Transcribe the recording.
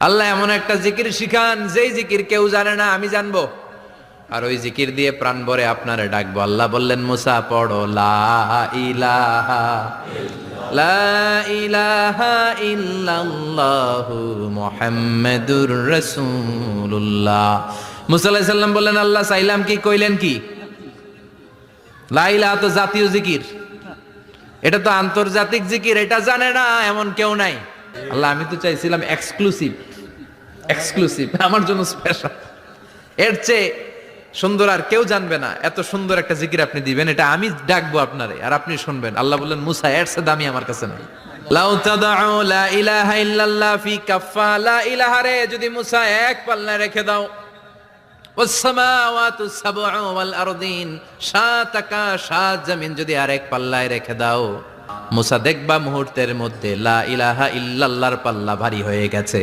আল্লাহ এমন একটা জিকির শিখান যেই জিকির কেউ জানে না, আমি জানবো, আর ওই জিকির দিয়ে প্রাণ ভরে আপনারে ডাকবো। আল্লাহ বললেন, মুসা পড়ো লা ইলাহা লা ইলাহা ইল্লাল্লাহু মুহাম্মাদুর রাসূলুল্লাহ। মুসা আলাইহিস সালাম বললেন, আল্লাহ চাইলাম কি, কইলেন কি? লা ইলাহা তো জাতীয় জিকির, এটা তো আন্তর্জাতিক জিকির, এটা জানে না এমন কেউ নাই। আল্লাহ, আমি তো চাইছিলাম এক্সক্লুসিভ, আমার জন্য স্পেশাল, এর চেয়ে সুন্দর আর কেউ জানবে না, এত সুন্দর একটা জিকির আপনি দিবেন, এটা আমি ডাকবো আপনারে আর আপনি শুনবেন। আল্লাহ বললেন, মুসা এর চেয়ে দামি আমার কাছে নাই। লাউ তাদউ লা ইলাহা ইল্লাল্লাহ ফি কাফা, লা ইলাহা রে যদি মুসা এক পাল্লায় রেখে দাও, ওয়াস সামাওয়াতু সাবউ ওয়াল আরদিন, সাত আকাশ সাত জমিন যদি আরেক পাল্লায় রেখে দাও, মুসা দেখবা মুহূর্তের মধ্যে লা ইলাহা ইল্লাল্লাহর পাল্লা ভারী হয়ে গেছে।